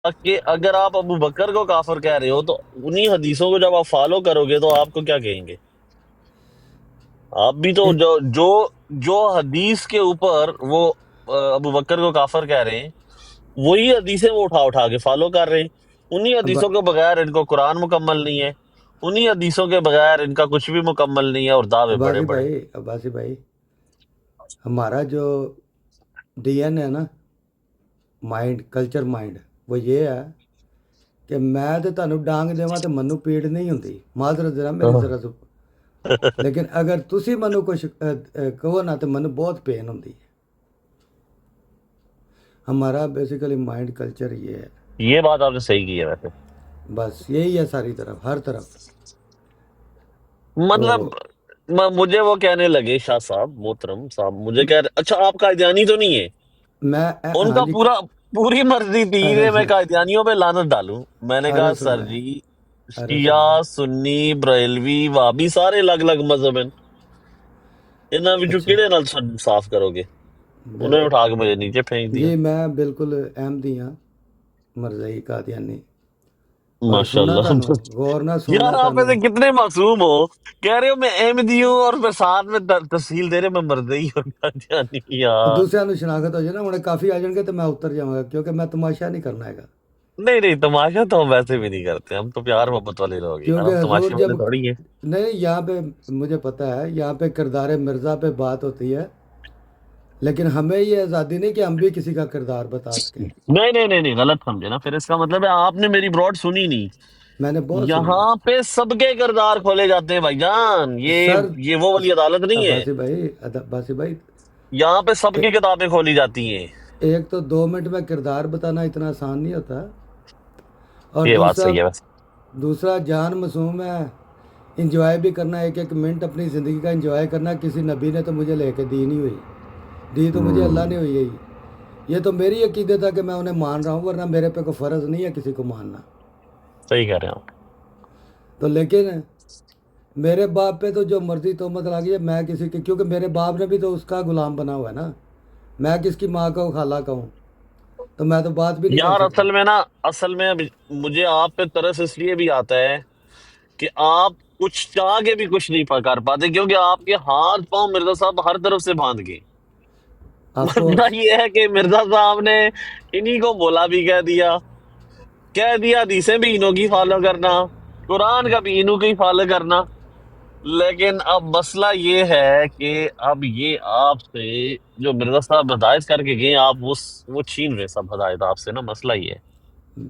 کہ اگر آپ ابو بکر کو کافر کہہ رہے ہو تو انہی حدیثوں کو جب آپ فالو کرو گے تو آپ کو کیا کہیں گے؟ آپ بھی تو ایک جو حدیث کے اوپر وہ ابو بکر کو کافر کہہ رہے ہیں، وہی حدیثیں وہ اٹھا اٹھا کے فالو کر رہے ہیں۔ انہی ابا حدیثوں کے بغیر ان کو قرآن مکمل نہیں ہے، انہی حدیثوں کے بغیر ان کا کچھ بھی مکمل نہیں ہے، اور دعوے بڑے بڑے۔ عباسی بھائی ہمارا جو ڈی این ہے نا، مائنڈ کلچر مائنڈ، وہ یہ ہے کہ میں تو تمہیں ڈانگ دیواں تو منو پیڑ نہیں ہوتی، معذرت ذرا میری ذرا سو، لیکن اگر تسی منو کچھ کہو نا تو منو بہت پین ہوتی ہے۔ ہمارا بیسیکلی مائنڈ کلچر یہ ہے، یہ بات آپ نے صحیح کی ہے ویسے، بس یہی ہے ساری طرف، ہر طرف۔ تو مطلب مجھے وہ کہنے لگے، شاہ صاحب محترم صاحب مجھے کہہ رہے، اچھا آپ قادیانی تو نہیں ہے؟ میں ان ہاں کا جی، پوری مرضی تھی کہ میں قادیانیوں پہ لعنت ڈالوں۔ میں نے کہا ارے سر سن لیں، جی، ارے سن لیں، شیعہ سنی بریلوی وہابی سارے الگ الگ مذہب ہیں، انہاں وچوں اچھا کہڑے نال صاف کرو گے؟ انہوں نے بالکل اٹھا کے مجھے نیچے پھینک دیا۔ جی، میں بالکل احمدی ہاں، مرزائی قادیانی، اور ماشاء سننا اللہ۔ تانوں غور نہ یار سننا آپ تانوں، ایسے کتنے معصوم ہو، کہہ رہے ہو میں احمدی ہوں اور پھر ساتھ میں تفصیل دے رہے میں مردئی اور قادیانی۔ یار دوسرے نو شناخت ہو جائے نا، انہیں کافی آ جان گے تو میں اتر جاؤں گا، کیونکہ میں تماشا نہیں کرنا ہے گا، نہیں نہیں، تماشا تو ہم ویسے بھی نہیں کرتے، ہم تو پیار محبت والے لوگ ہیں یار، کیونکہ ہم حضور تماشے جب والے تھوڑی ہیں۔ نہیں، یہاں پہ مجھے پتہ ہے یہاں پہ کردار مرزا پہ بات ہوتی ہے، لیکن ہمیں یہ آزادی نہیں کہ ہم بھی کسی کا کردار بتا سکیں۔ نہیں نہیں نہیں نہیں، غلط سمجھے نا، پھر اس کا مطلب ہے آپ نے میری براڈ سنی نہیں۔ میں نے بہت سنی ہے یہاں پہ سب کے کردار کھولے جاتے ہیں بھائی جان، سر۔ یہ وہ والی عدالت نہیں ہے، عباسی بھائی یہاں پہ سب کی کتابیں کھولی جاتی ہیں۔ ایک تو 2 منٹ میں کردار بتانا اتنا آسان نہیں ہوتا، اور یہ بات دوسرا صحیح ہے ویسے۔ دوسرا جان معصوم ہے، انجوائے بھی کرنا، ایک ایک منٹ اپنی زندگی کا انجوائے کرنا۔ کسی نبی نے تو مجھے لے کے دی نہیں ہوئی، دی تو مجھے اللہ نے ہوئی ہے۔ یہ تو میری عقیدت ہے کہ میں انہیں مان رہا ہوں، ورنہ میرے پہ کوئی فرض نہیں ہے کسی کو ماننا۔ صحیح کہہ رہے ہیں آپ۔ تو لیکن میرے باپ پہ تو جو مرضی تہمت لگی ہے، میں کسی کی، کیونکہ میرے باپ نے بھی تو اس کا غلام بنا ہوا ہے نا، میں کس کی ماں کا خالہ کا ہوں، تو میں تو بات بھی نہیں کر یار سکتا۔ اصل میں مجھے آپ پہ ترس اس لیے بھی آتا ہے کہ آپ کچھ چاہ کے بھی کچھ نہیں کر پاتے، کیونکہ آپ کے ہاتھ پاؤں مرزا صاحب ہر طرف سے باندھ گئے۔ آف مسئلہ کورس، یہ ہے کہ مرزا صاحب نے انہی کو مولا بھی کہہ دیا حدیثیں بھی انہوں کی فالو کرنا، قرآن کا بھی انہوں کی فالو کرنا۔ لیکن اب مسئلہ یہ ہے کہ اب یہ آپ سے جو مرزا صاحب ہدایت کر کے گئے، آپ وہ چھین رہے سب ہدایت آپ سے نا، مسئلہ یہ ہے۔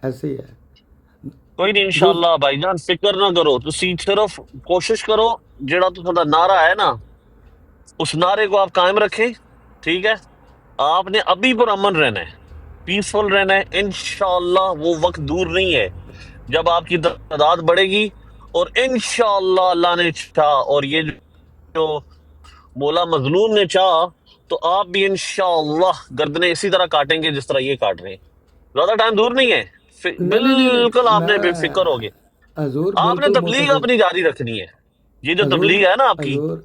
ایسے ہی ہے۔ کوئی نہیں، دوس انشاءاللہ بھائی جان فکر نہ کرو، تسی صرف کوشش کرو، جڑا تو تھوڑا نعرہ ہے نا اس نعرے کو آپ قائم رکھیں، ٹھیک ہے؟ آپ نے ابھی پر امن رہنا ہے، پیسفل رہنا ہے، انشاءاللہ وہ وقت دور نہیں ہے جب آپ کی تعداد بڑھے گی، اور انشاءاللہ اللہ نے چاہا اور یہ جو مولا مظلوم نے چاہا تو آپ بھی انشاءاللہ گردنیں اسی طرح کاٹیں گے جس طرح یہ کاٹ رہے ہیں۔ زیادہ ٹائم دور نہیں ہے، نہیں نہیں نہیں نہیں، بالکل آپ نے بے میں فکر ہوگے، حضور آپ نے بالکل تبلیغ متفق، اپنی جاری رکھنی ہے۔ یہ جو حضور تبلیغ ہے نا آپ کی، حضور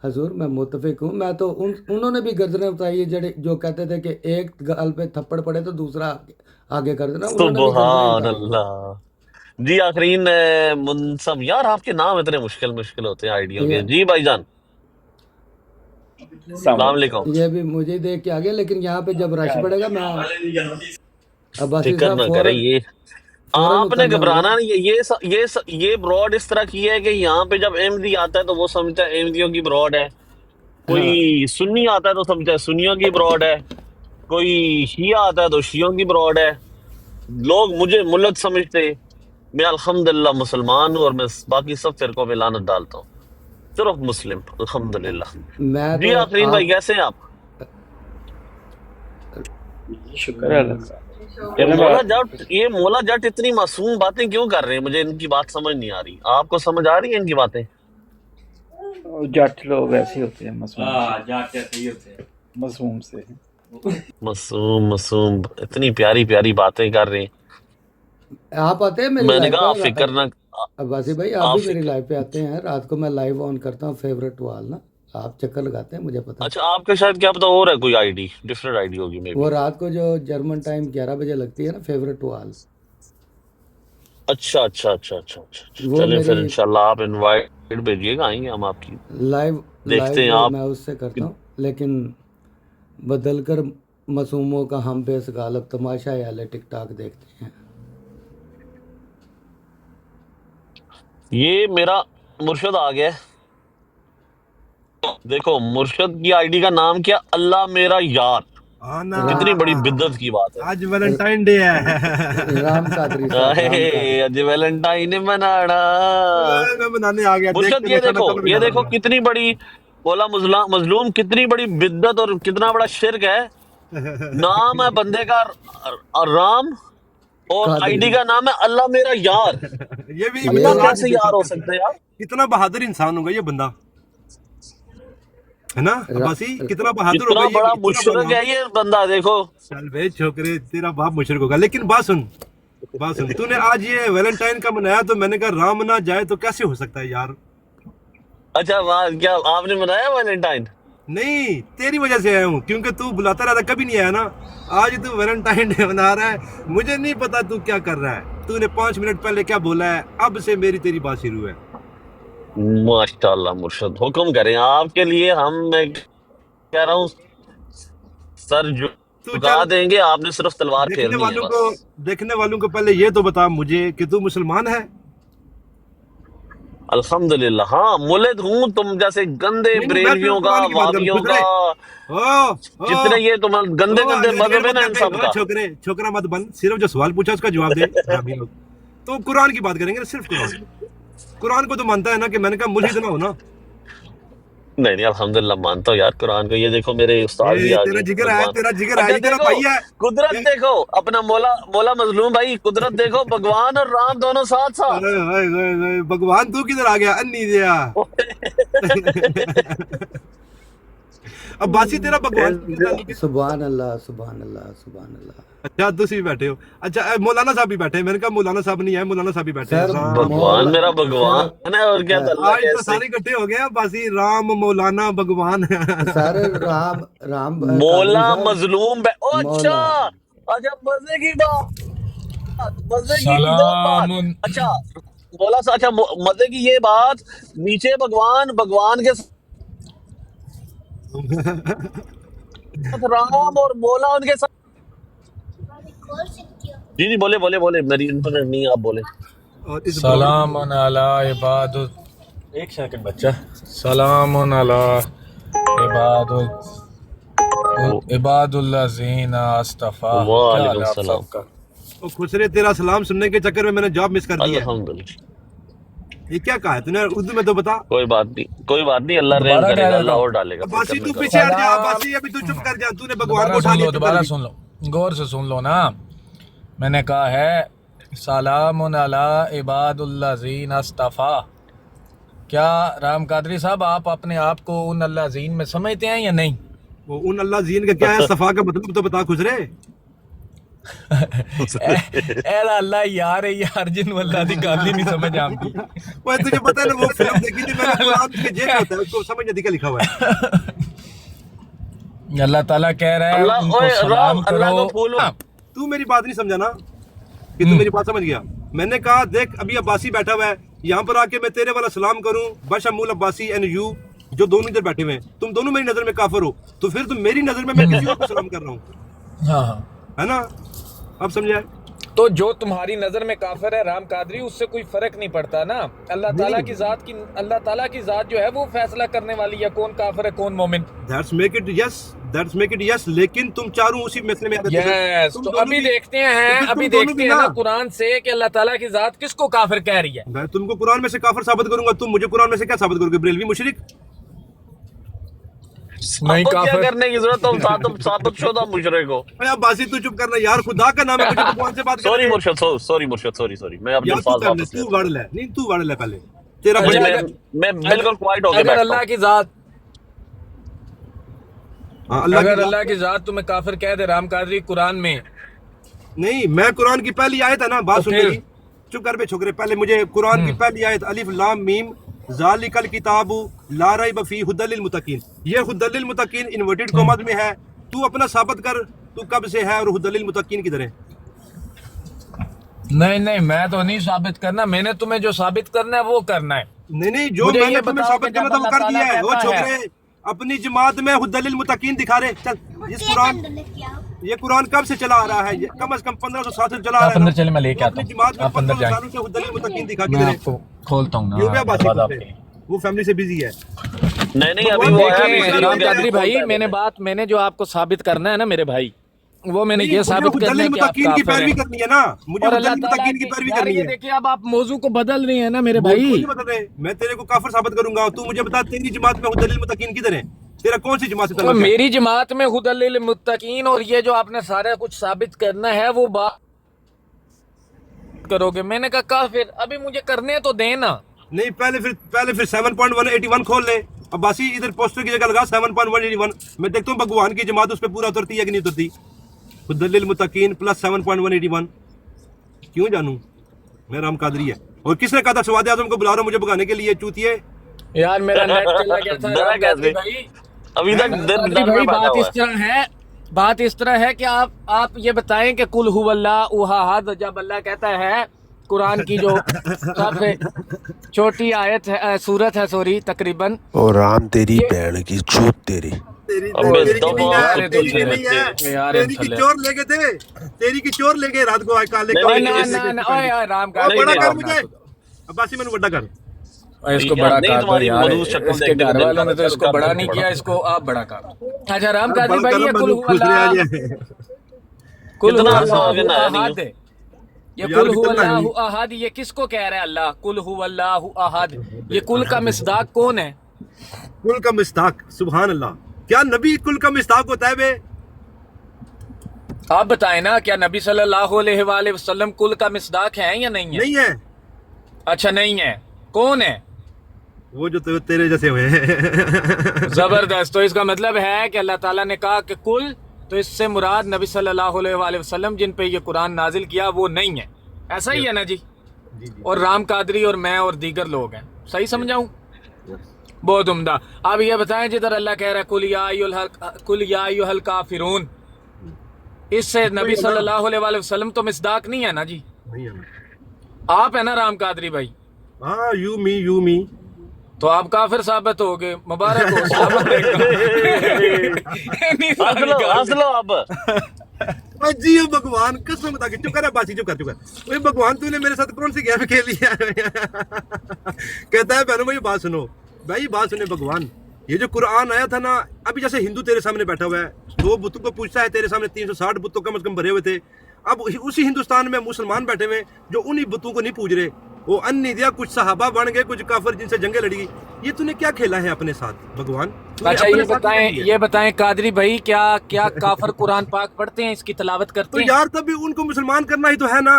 حضور میں متفق ہوں، میں تو انہوں نے بھی گردنیں اٹھائی ہے جو کہتے تھے کہ ایک گال پہ تھپڑ پڑے تو دوسرا آگے کر دینا، انہوں نے بھی گردنیں سبحان اٹھائی ہیں۔ اللہ۔ جی آخرین منصب، یار آپ کے نام اتنے مشکل ہوتے ہیں آئیڈیوں کے۔ یہ جی بھائی جان، السلام السلام علیکم۔ علیکم۔ یہ بھی مجھے دیکھ کے آگے، لیکن یہاں پہ جب رش پڑے گا میں عباسی فکر صاحب نہ کریں، یہ فوراً آپ نے اتر جاؤں گا۔ گھبرانا نہیں ہے، یہ براڈ اس طرح کی ہے کہ یہاں پہ جب احمدی آتا ہے تو وہ سمجھتا ہے احمدیوں کی براڈ ہے، ہاں کوئی سنی آتا ہے تو سمجھتا ہے سنیوں کی براڈ ہے، کوئی شیعہ آتا ہے تو شیعوں کی براڈ ہے۔ لوگ مجھے ملت سمجھتے، میں الحمدللہ مسلمان ہوں اور میں باقی سب فرقوں میں لعنت ڈالتا ہوں، صرف مسلم الحمدللہ۔ میں جی تو آفرین بھائی آپ کیسے ہیں آپ؟ شکر ہے اللہ کا۔ چلیں یہ مولا جٹ اتنی معصوم باتیں کیوں کر رہے ہیں؟ مجھے ان کی بات سمجھ نہیں آ رہی، آپ کو سمجھ آ رہی ہے ان کی باتیں؟ جٹ لوگ ایسے ہی ہوتے ہیں، مسموم سے۔ معصوم اتنی پیاری پیاری باتیں کر رہے ہیں۔ آپ آتے ہیں میری میں نے لائف کہا آپ فکر پہ، نہ عباسی بھائی آپ آپ بھی میری فکر لائف پہ آتے ہیں، رات کو میں لائیو آن کرتا ہوں فیوریٹ وال نا، آپ چکر لگاتے ہیں مجھے پتا. اچھا آپ کا شاید کیا پتا اور ہے کوئی I D, different I D ہوگی مے بی. وہ رات کو جو جرمن ٹائم 11 بجے لگتی ہے نا، فیوریٹ وال، اچھا اچھا اچھا اچھا اچھا اچھا. وہ چلیں پھر میری انشاءاللہ آپ انوائٹ بھیجیے گا، آئیں گے ہم آپ کی دیکھتے ہیں لائیو آپ. میں اس سے کرتا ہوں، لیکن بدل کر معصوموں کا ہم بے غالب تماشا والے ٹک ٹاک دیکھتے ہیں. یہ میرا مرشد آ گیا ہے. دیکھو مرشد کی آئی ڈی کا نام کیا، اللہ میرا یار. کتنی بڑی بدت کی بات ہے. آج ویلنٹائن ڈے ہے. رام قادری صاحب، رام قادری. اج ویلنٹائن منانا. میں بنانے آ گیا. مرشد یہ دیکھو کتنی بڑی مولا مظلوم، کتنی بڑی بدت اور کتنا بڑا شرک ہے. نام ہے بندے کا رام اور آئی ڈی قادری. کا نام ہے اللہ میرا یار. یہ بھی اللہ یہ کیسے یار ہو سکتا ہے یار؟ کتنا بہادر انسان ہوگا یہ بندہ، ہے نا عباسی؟ کتنا بہادر اتنا ہوگا بڑا یہ. مشرک ہے یہ بندہ. دیکھو چل بھائی چھوکرے، تیرا باپ مشرک ہوگا. لیکن بات سن تو نے آج یہ ویلنٹائن کا منایا تو میں نے کہا رام نہ جائے تو کیسے ہو سکتا ہے یار. اچھا کیا آپ نے منایا ویلنٹائن؟ نہیں، تیری وجہ سے آیا ہوں، کیونکہ تو بلاتا رہتا، کبھی نہیں آیا نا. آج تو ویلنٹائن ڈے منا رہا ہے، مجھے نہیں پتا تو کیا کر رہا ہے. تو نے 5 منٹ پہلے کیا بولا ہے، اب سے میری تیری بات شروع ہے. ماشاءاللہ مرشد حکم کریں آپ کے لیے. میں کہہ رہا ہوں سر تو جھکا چل، دیں گے، آپ نے صرف تلوار پھیرنی ہے بس. دیکھنے والوں کو پہلے یہ تو بتا مجھے کہ تو مسلمان ہے. الحمدللہ ہاں ملد ہوں. تم جیسے گندے نہیں، میں بریلویوں صرف کا، قرآن کی بات کروں. وابیوں کا، جتنے یہ تم گندے گندے مذہب ہیں نا ان سب کا. چھوکرا مت بن، صرف جو سوال پوچھا اس کا جواب دے. حرامی لوگ. تو قرآن کی بات کریں گے، صرف قرآن کو تو مانتا ہے نا، کہ میں نے کہا ملحد نہ ہونا. نہیں الحمدللہ مانتا ہوں یار قرآن کو. یہ دیکھو میرے استاد بھی آ تیرا گئے جگر ہے، بھگوان. تیرا جگر ہے، اچھا یہ تیرا دیکھو بھائی ہے. قدرت دیکھو اپنا مولا مظلوم بھائی، قدرت دیکھو بھگوان اور رام دونوں ساتھ ساتھ. بھگوان تو کدھر آ گیا، انی دیا. اب باسی تیرا بھگوان سے کیا تعلق ہے؟ سبحان اللہ، سبحان اللہ، سبحان اللہ. اچھا تسی بھی بیٹھے ہو. اچھا مولانا صاحب بھی بیٹھے ہیں. میں نے کہا مولانا صاحب نہیں ہے، مولانا صاحب بھی بیٹھے ہیں. سر بھگوان میرا بھگوان ہے اور کیا اللہ آج تو کیسے. سارے اکٹھے ہو گئے. باسی رام، مولانا، بھگوان. سر رام قادری مولا صاحب، مظلوم اچھا مولا. اچھا مزے کی بات، مزے کی بات. سلام اچھا مولا اچھا مزے کی یہ بات، نیچے بھگوان کے ساتھ رام اور مولا ان کے ساتھ. جی بولے میری انٹرنیٹ نہیں ہے، آپ بولے. اور اس سلام علی عباد ایک سیکنڈ بچہ. سلام علی عباد الذین اصطفیٰ. کیا حال وعلیکم ہے آپ السلام. سب کا؟ خسرے تیرا سلام سننے کے چکر میں نے جاب مس کر دیا. الحمدللہ. یہ کیا کہا ہے تو نے اردو میں تو بتا. کوئی بات نہیں، اللہ رحم دوبارہ کرے کہہ گا، دیتا اللہ ہوں. اور ڈالے گا. باسی فکر تو نہ کرو. پیچھے ہٹ جا. سلام. باسی ابھی تو چپ کر جا. تو نے بھگوان کو دوبارہ اٹھا سن لیا. لو، دوبارہ سن لو، غور سے سن لو نا. میں نے کہا ہے سلام علی عباد الذین اصطفیٰ. کیا رام قادری صاحب آپ اپنے آپ کو ان اللہ زین میں سمجھتے ہیں یا نہیں؟ وہ ان اللہ زین کا کیا ہے، صفا کا مطلب تو بتا خسرے. اے اللہ یار ہے یار، جن اللہ دی گل ہی نہیں سمجھ آتی. وہ تجھے پتہ ہے نا، وہ فلم دیکھی تھی میں نے، قرآن کے جیب میں ہوتا ہے، اس کو سمجھ نہیں کیا لکھا ہوا ہے. اللہ تعالیٰ کہہ رہا ہے ان کو سلام اللہ کرو. کو پھول. تو میری بات نہیں سمجھا نا، کہ تو میری بات سمجھ گیا. میں نے کہا دیکھ ابھی عباسی بیٹھا ہوا ہے یہاں پر، آ کے میں تیرے والا سلام کروں، بشمول عباسی اینڈ یو جو دونوں ادھر بیٹھے ہوئے ہیں، تم دونوں میری نظر میں کافر ہو، تو پھر تم میری نظر میں کسی اور کو سلام کر رہا ہوں، ہاں ہے نا؟ اب سمجھا؟ تو جو تمہاری نظر میں کافر ہے رام قادری، اس سے کوئی فرق نہیں پڑتا نا. اللہ تعالیٰ کی ذات جو ہے وہ فیصلہ کرنے والی ہے کون کافر ہے کون مومن. That's make it yes. لیکن تم چاروں اسی مسئلے میں یس. تو ابھی دیکھتے ہیں نا قرآن سے کہ اللہ تعالیٰ کی ذات کس کو کافر کہہ رہی ہے. میں تم کو قرآن میں سے کافر ثابت کروں گا، تم مجھے قرآن میں سے کیا ثابت کرو گے؟ بریلوی مشرک. نہیں کیا کافر. کرنے کی ضرورت ہے، ثابت شدہ مشرک ہو. اب باسی تو چپ کرنا یار، خدا کا نام ہے، مجھے بھگوان سے بات سوری کرنا. مرشد سوری میں اپنے یار تو الفاظ کر لے، واپس تو لیتا وڑ لے. نہیں تو وڑ لے پہلے، تیرا ہوں. اگر- میں بالکل کوائٹ ہو کے اگر بیٹھتا اللہ ہوں. کی ذات ہاں اگر کی اللہ کی ذات تمہیں کافر کہہ دے رام قادری قرآن میں، نہیں، میں قرآن کی پہلی آیت ہے نا، بات تو سن پھر؟ میری. چپ کر بے چھوکرے. پہلے مجھے قرآن کی پہلی آیت الف لام میم ذالکل کتاب لا ریب فیہ ھدی للمتقین. یہ ھدی للمتقین انورٹڈ کوماز میں ہے. تو اپنا ثابت کر تو کب سے ہے اور ھدی للمتقین کدھر ہے؟ نہیں میں تو نہیں ثابت کرنا, میں نے تمہیں جو ثابت کرنا ہے وہ کرنا ہے. نہیں جو مجھے میں نے یہ تمہیں بتاؤ ثابت کہ کرنا جب تھا وہ کر اللہ دیا ہے. وہ تعالیٰ کہتا چھوکرے اپنی جماعت میں ھدی للمتقین دکھا رہے. چل یہ قرآن کب سے چلا آ رہا ہے؟ کم از کم 1500 سال سے چلا آ رہا ہے. آپ اندر چلے, میں لے کے آتا اپنی ہوں, جماعت میں آپ اندر 1500 جائیں, سالوں سے ھدی للمتقین دکھا میں کے آپ کو کھولتا ہوں کیوں کیا نا بات دروازہ آپ کرتے کے. ہیں؟ وہ فیملی سے بزی ہے. نہیں ابھی وہ آیا دیکھیں بھی رام نہیں. قادری بھائی, میں نے جو آپ کو ثابت کرنا ہے نا میرے بھائی, وہ میں نے یہ ثابت کرنا ہے کہ آپ متقین کی کافر پیروی ہیں. کرنی ہے نا. مجھے اور ھدی اللہ تعالیٰ متقین کی پیروی یار کرنی یہ ہے. دیکھیں اب آپ موضوع کو بدل رہے ہیں نا میرے کوئی بھائی. نہیں بدل رہے. میں تیرے کو کافر ثابت کروں گا. تو مجھے بتا تیری جماعت میں ھدی للمتقین کدھر ہے؟ تیرا کون سی جماعت سے تو تعلق ہے؟ میری جماعت میں ھدی للمتقین اور یہ جو آپ نے سارا کچھ ثابت کرنا ہے وہ بات کرو گے. میں نے کہا کافر, ابھی مجھے کرنے تو دینا. نہیں پہلے پھر 7.181 کھول لے. عباسی ادھر پوسٹر کی جگہ لگا 7.181. میں دیکھتا ہوں بھگوان کی جماعت اس پہ پورا اترتی ہے کہ نہیں اترتی. ھدی للمتقین پلس 7.181 کیوں جانوں میں؟ رام قادری ہے. اور کس نے کہا تھا سواد اعظم کو بلا رہا ہوں مجھے بھگانے کے لیے؟ چوتیے یار میرا نیٹ چلا گیا تھا ڈرا رام قادری کیسے؟ بھائی. ابھی تک قادری در میں بھائی بیٹھا ہوا ہے. بات اس طرح ہے کہ آپ یہ بتائیں کہ کل ہو اللہ احد, جب اللہ کہتا ہے قرآن کی جو سب سے چھوٹی آیت ہے سورت ہے سوری تقریباً, اور رام تیری بہن کی چوت تیری. ابے تیری کی نہیں دبا ہے, تیری کی نہیں ہے. یار تیری کی چور لے گئے تھے. تیری کی چور لے گئے رات کو آئے کالے اوے رام بڑا قادری کر مجھے. عباسی میں بڑا کر. اس کو بڑا نہیں کر دو تمہاری یار, ملوث شکل اس کے دیکھنے گھر کو والوں نے تو اس کو بڑا نہیں کیا, اس کو آپ بڑا کر. اچھا رام قادری بھائی یہ کل ہو اللہ کل ہو اللہ احد ہے, یہ کل ہو اللہ احد یہ کس کو کہہ رہا ہے اللہ؟ کل ہو اللہ احد, یہ کل کا مصداق کون ہے؟ کل کا مصداق سبحان اللہ. کیا نبی کل کا مصداق ہوتا ہے بے؟ آپ بتائیں نا, کیا نبی صلی اللہ علیہ وآلہ وسلم کل کا مصداق ہے یا نہیں ہے؟ نہیں ہے. اچھا نہیں ہے, کون ہے؟ وہ جو تیرے جیسے ہوئے ہیں. زبردست. تو اس کا مطلب ہے کہ اللہ تعالیٰ نے کہا کہ کل, تو اس سے مراد نبی صلی اللہ علیہ وآلہ وسلم جن پہ یہ قرآن نازل کیا وہ نہیں ہے. ایسا ہی ہے نا جی؟ اور رام قادری اور میں اور دیگر لوگ ہیں. صحیح سمجھاؤں؟ بہت عمدہ. اب یہ بتائیں جدھر اللہ کہہ رہا ہے کل یا ایھا الکافرون, اس سے نبی صلی اللہ علیہ وآلہ وسلم تو مصداق نہیں ہے نا جی؟ آپ ہے نا رام قادری بھائی؟ ہاں یو می تو آپ کافر ثابت ہو گئے. مبارک ہو. السلام علیکم. ہنس لو اب. جی بھگوان قسم بتا کے چپ کر. باسی چپ کر. اوے بھگوان تو نے میرے ساتھ کون سی گیم کھیلی ہے؟ کہتا ہے بہنوں بھائی بات سنو. بھائی بات سنیں بھگوان, یہ جو قرآن آیا تھا نا, ابھی جیسے ہندو تیرے سامنے بیٹھا ہوا ہے, 2 بتوں کو پوچھتا ہے, تیرے سامنے 360 بتوں کم از کم بھرے ہوئے تھے. اب اسی ہندوستان میں مسلمان بیٹھے ہوئے جو انہی بتوں کو نہیں پوج رہے. وہ انی دیا, کچھ صحابہ بن گئے, کچھ کافر جن سے جنگیں لڑی گئی. یہ تو نے کیا کھیلا ہے اپنے ساتھ بھگوان؟ اچھا یہ بتائیں قادری بھائی, کیا کافر قرآن پاک پڑھتے ہیں, اس کی تلاوت کرتے تو ہیں؟ یار تب بھی ان کو مسلمان کرنا ہی تو ہے نا.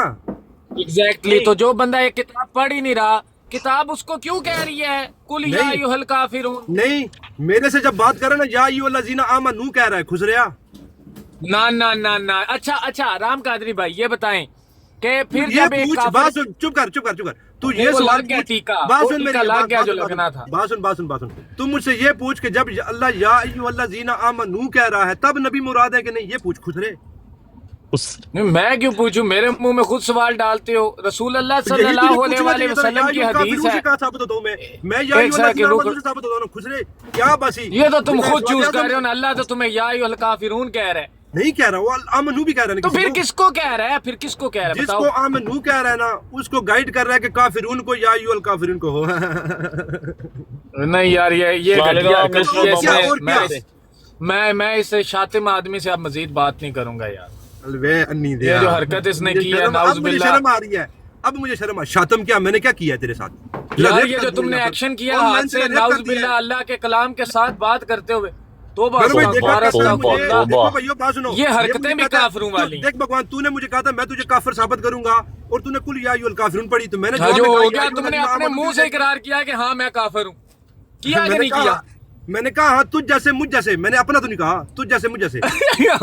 ایگزیکٹلی. تو جو بندہ ایک کتاب پڑھ ہی نہیں رہا, کتاب اس کو کیوں کہہ رہی ہے کل یا ایھا الکافرون؟ نہیں میرے سے جب بات کرے نا یا ایھا الذین آمنو کہہ رہا ہے, خسریا. نہ. اچھا رام قادری بھائی یہ بتائیں کہ پھر یہ جب ایک پوچھ, کافر بات سن, چپ کر. تو یہ وہ سوال لگ گیا پوچھ, ٹیکا, بات وہ سن ٹیکا میری, لگ گیا جو لگنا تھا. بات سن. تو مجھ سے یہ پوچھ کہ جب اللہ یا ایھا الذین آمنو کہہ رہا ہے تب نبی مراد ہے کہ نہیں؟ یہ پوچھ خسرے. میں کیوں پوچھوں؟ میرے منہ میں خود سوال ڈالتے ہو. رسول اللہ صلی اللہ علیہ وآلہ وسلم کی حدیث ہے. میں یا ایھا الذین آمنو سے ثابت ہوتا ہوں. خسرے کیا باسی, یہ تو تم خود چوز کر رہے ہو نا. اللہ تو تمہیں یا ایھا الکافرون کہہ رہا ہے. نہیں کہہ رہا, وہ آمنو بھی کہہ رہا ہے. تو پھر کس کو کہہ رہا ہے؟ جس کو آمنو کہہ رہا ہے نا, اس کو گائیڈ کر رہا ہے کہ کافرون کو یا ایھا الکافرون کو ہو. نہیں یار یہ میں اس شاتم آدمی سے اب مزید بات نہیں کروں گا یار. یہ جو حرکت اس نے کی ہے, نعوذ باللہ. شرم آ رہی ہے اب مجھے. شرم آ, شاتم کیا میں نے کیا کیا ہے تیرے ساتھ یار؟ یہ جو تم نے ایکشن کیا ہاتھ سے, نعوذ باللہ, اللہ کے کلام کے ساتھ بات کرتے ہوئے, یہ حرکتیں بھی کافروں والی. دیکھ بھگوان, تو نے مجھے کہا تھا میں تجھے کافر ثابت کروں گا, اور تو نے کل یا ایھا الکافرون پڑھی. تو میں نے جو ہو گیا, تم نے اپنے منہ سے اقرار کیا کہ ہاں میں کافر ہوں. کیا کہ نہیں کیا؟ میں نے کہا ہاں تجھ جیسے مجھ جیسے، میں نے اپنا تو نہیں کہا، تجھ جیسے مجھ جیسے.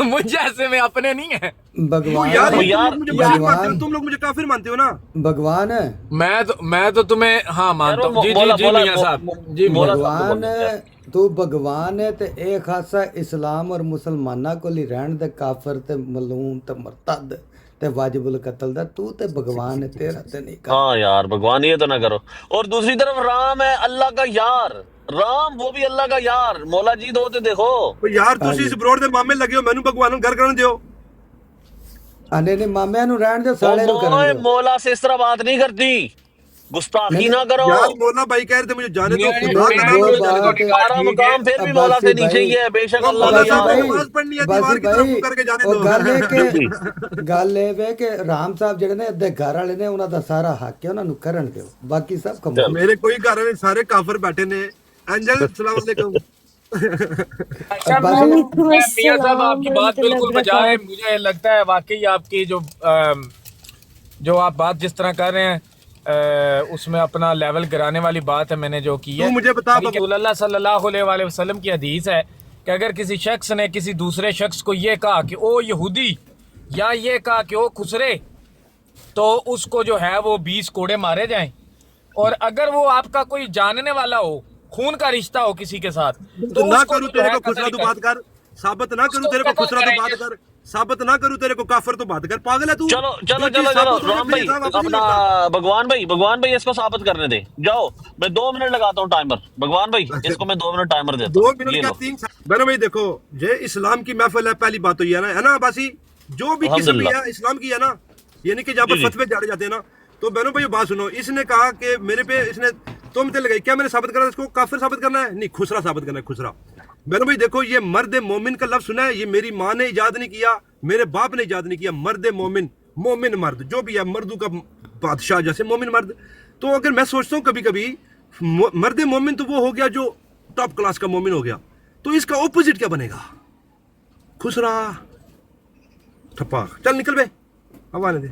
مجھ جیسے میں اپنے نہیں ہیں. بھگوان یار وہ یار- تم لوگ مجھے مشرک مانتے ہو، تم لوگ مجھے کافر مانتے ہو نا. بھگوان ہے، میں تو تمہیں ہاں مانتا ہوں. جی جی جی میاں صاحب جی مولا میاں صاحب کو بھگوان بولیں. تو بھگوان ہے تے اے خاصا اسلام اور مسلماناں کو لی رہن دے کافر تے ملعون تے مرتد تے واجب القتل دا تو تے بھگوان ہے تیرا تے نہیں کر. ہاں یار بھگوان یہ تو نہ کرو. اور دوسری طرف رام ہے اللہ کا یار، رام وہ بھی اللہ کا یار. مولا جی دو تے دیکھو. یار تسی اس بروڑ دے مامے لگے ہو، مینوں بھگوان گھر کرن دیو. آنے نے مامیاں نو رہن دے سالے نو کرن اوئے دے. مولا سے اس طرح بات نہیں کرتی، گستاخی نہ کرو. یار مولا بھائی کہہ رہے تھے مجھے جانے دو، خدا کا نام وہ لو جانے دو. بات ہمارا مقام پھر بھی مولا سے نیچے ہی ہے، بے شک اللہ کا مولا صاحب یار نے ہو. نماز پڑھنی ہے، باسی دیوار کی طرف بھائی منہ کر کے جانے وہ دو. گل ہے جی جی. کہ گل اے وے کہ رام صاحب جڑے نے ادھے گھر والے نے انہاں دا سارا حق ہے انہاں نو کرن دیو، باقی سب کمال. چل. میرے کوئی گھر والے سارے کافر بیٹھے نے. اینجل السلام علیکم. میاں صاحب آپ کی بات بالکل بجا ہے. مجھے لگتا ہے واقعی آپ کی جو آپ بات جس طرح کر رہے ہیں اس میں اپنا لیول گرانے والی بات ہے. میں نے جو کی ہے تو مجھے بتا رسول اللہ صلی اللہ علیہ وسلم کی حدیث ہے کہ اگر کسی شخص نے کسی دوسرے شخص کو یہ کہا کہ او یہودی یا یہ کہا کہ او خسرے، تو اس کو جو ہے وہ 20 کوڑے مارے جائیں. اور اگر وہ آپ کا کوئی جاننے والا ہو، خون کا رشتہ ہو کسی کے ساتھ، تو نہ اس کو کروں جو تیرے ہے کو خسرا قتل تو بات کر، ثابت نہ کروں تیرے کو خسرا تو بات کر، ثابت نہ کروں تیرے کو کافر تو بات کر. پاگل ہے تو. چلو چلو جو چیز چلو چلو ثابت ہو جائے رام پھر بھائی انسان واپس نہیں اپنا لوٹتا. بھگوان بھائی اس کو ثابت کرنے دیں. جاؤ میں 2 منٹ لگاتا ہوں ٹائمر. بھگوان بھائی اس کو میں 2 منٹ ٹائمر دیتا 2 ہوں. منٹ یہ کیا لو 3 بہنوں بھائی دیکھو یہ اسلام کی محفل ہے. پہلی بات تو یہ ہے نا عباسی، جو بھی قسم بھی الحمدللہ. ہے اسلام کی ہے نا، یعنی کہ جہاں پر جی جی. فتوے جاڑے جاتے ہیں نا. تو بہنوں بھائی بات سنو، اس نے کہا کہ میرے پہ اس نے تم تے لگائی، کیا میں نے ثابت کرنا ہے اس کو کافر ثابت کرنا ہے؟ نہیں، خسرا ثابت کرنا ہے، خسرا. بہنوں بھائی دیکھو یہ مرد مومن کا لفظ سنا ہے، یہ میری ماں نے ایجاد نہیں کیا، میرے باپ نے ایجاد نہیں کیا. مرد مومن، مومن مرد جو بھی ہے، مردوں کا بادشاہ جیسے مومن مرد. تو اگر میں سوچتا ہوں کبھی کبھی مرد مومن تو وہ ہو گیا جو ٹاپ کلاس کا مومن ہو گیا، تو اس کا اپوزٹ کیا بنے گا؟ خسرا ٹھپا. چل نکل بے، اب آنے دے.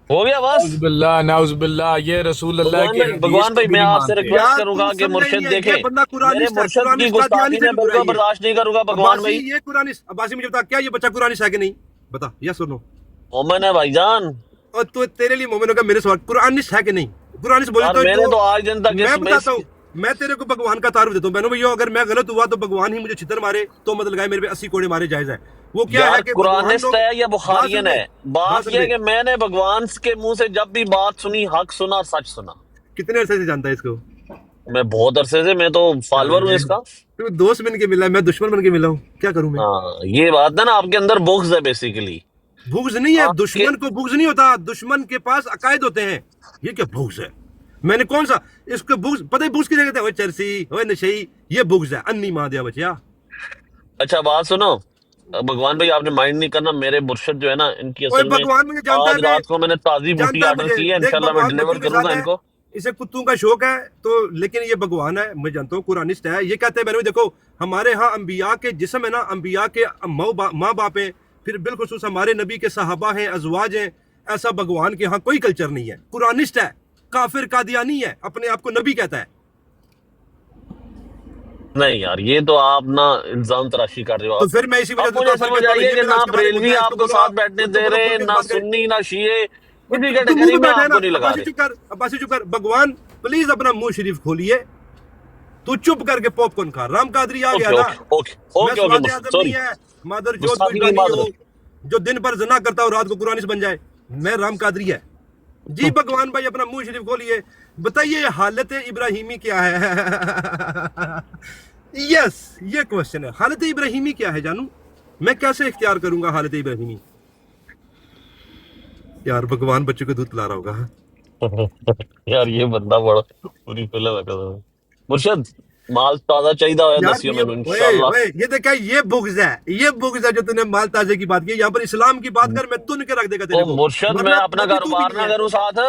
ہو گیا بس. نعوذ باللہ نعوذ باللہ. یہ رسول اللہ کی بھگوان بھائی میں آپ سے ریکویسٹ یار کروں گا تم کہ سمجھا ہی مرشد نہیں ہے، دیکھیں یہ بندہ میرے قرآنسٹ ہے، مرشد کی قرآنسٹ قادیانی گستاخی سے میں بھی برا بالکل ہی ہے. برداشت نہیں کروں گا. بھگوان عباسی بھائی یہ قرآنسٹ، عباسی مجھے بتا کیا یہ بچہ قرآنسٹ ہے کہ نہیں؟ بتا یس اور نو. مومن ہے بھائی جان. اور تو تیرے لیے مومن ہوگا، میرے سوال قرآنسٹ ہے کہ نہیں؟ قرآنسٹ بولے یار میں نے تو آج دن تک میں بتاتا ہوں. میں تیرے کو بھگوان کا تعارف دیتا ہوں. بہنوں بھائیو اگر میں غلط ہوا تو بھگوان ہی مجھے چھتر مارے تو مت لگائے، میرے پہ 80 کوڑے مارے جائز ہے. وہ کیا یار ہے کہ بھگوان قرآنسٹ لوگ ہے یا بخارین ہے. بات یہ ہے کہ میں نے بھگوان کے منہ سے جب بھی بات سنی حق سنا، سچ سنا. کتنے عرصے سے جانتا ہے اس کو؟ میں بہت عرصے سے، میں تو فالوور ہوں اس کا. تو دوست بن کے ملا ہے، میں دشمن بن کے ملا ہوں، کیا کروں میں؟ ہاں یہ بات ہے نا، آپ کے اندر بغض ہے بیسیکلی. بغض نہیں ہے، آپ کے دشمن کو بغض نہیں ہوتا، دشمن کے پاس عقائد ہوتے ہیں. یہ کیا بغض ہے؟ میں نے کون سا اس کو بغض پتہ ہے؟ بغض کی جگہ اوے چرسی اوے نشئی، یہ بغض ہے. انی ماں دیا بچیا. اچھا بات سنو بھگوان بھائی، آپ نے مائنڈ نہیں کرنا. میرے مرشد جو ہے نا، ان کی اوے اصل میں بھگوان مجھے جانتا آج ہے، رات کو میں نے تازی بوٹی جانتا ہے آرڈر مجھے. کی ہے. دیکھ انشاءاللہ میں بھگوان ڈیلیور بچوں کے کروں گا ساتھ ان ہے، کو. اسے کتوں کا شوق ہے تو، لیکن یہ بھگوان ہے، میں جانتا ہوں قرآنسٹ ہے. یہ کہتے ہیں بہنوں دیکھو ہمارے ہاں انبیاء کے جسم ہے نا، انبیاء کے ماں باپ ہیں، پھر بالخصوص ہمارے نبی کے صحابہ ہیں، ازواج ہیں. ایسا بھگوان کے ہاں کوئی کلچر نہیں ہے. قرآنسٹ ہے، کافر قادیانی ہے، اپنے آپ کو نبی کہتا ہے. نہیں یار یہ تو آپ نا الزام تراشی کر رہے ہو. تو پھر میں اسی وجہ اب سے مجھے کافر سمجھ کہتا ہوں. آئیے یہ کہ میرا نہ اس کے بارے میں بولتا بریلوی ہے، اس آپ کو کو بولو ساتھ آپ بیٹھنے تو دے بولو رہے، کھول کے نہ بات کرے. سنی نہ شیعہ. کسی تو منہ کیٹیگری پہ میں بیٹھا ہے آپ نا. کو نہیں لگا عباسی رہے. چپ کر، عباسی چپ کر. بھگوان پلیز اپنا منہ شریف کھولیے. تو چپ کر کے پاپ کارن کھا. رام قادری آ گیا اوکے نا. اوکے اوکے میں اوکے اوکے سواد اعظم سوری. نہیں ہے، مادر جو گستاخی کوئی کی نہیں ہو معذرت. جو دن پر زنا کرتا ہو رات کو قرآنسٹ بن جائے. میں رام قادری ہے جی. بھگوان بھائی اپنا منہ شریف کھولیے، بتائیے یہ حالت ابراہیمی کیا ہے؟ یس یہ کوشچن ہے. حالت ابراہیمی کیا ہے جانو؟ میں کیسے اختیار کروں گا حالت ابراہیمی؟ یار بھگوان بچوں کو دودھ پلا رہا ہوگا. یار یہ بندہ بڑا پوری فلم ہے. مرشد مال تازہ چاہیے ہوا یار دسیو یہ میں انشاءاللہ. یہ دیکھا، یہ بغض ہے، یہ بغض ہے جو تم نے مال تازے کی بات کی. یہاں پر اسلام کی بات کر، میں تن کے رکھ دے گا تیرے او کو. مرشد میں ورنہ اپنا نبی تو بھی کاروبار نہیں نہ ہے، کروں ساتھ،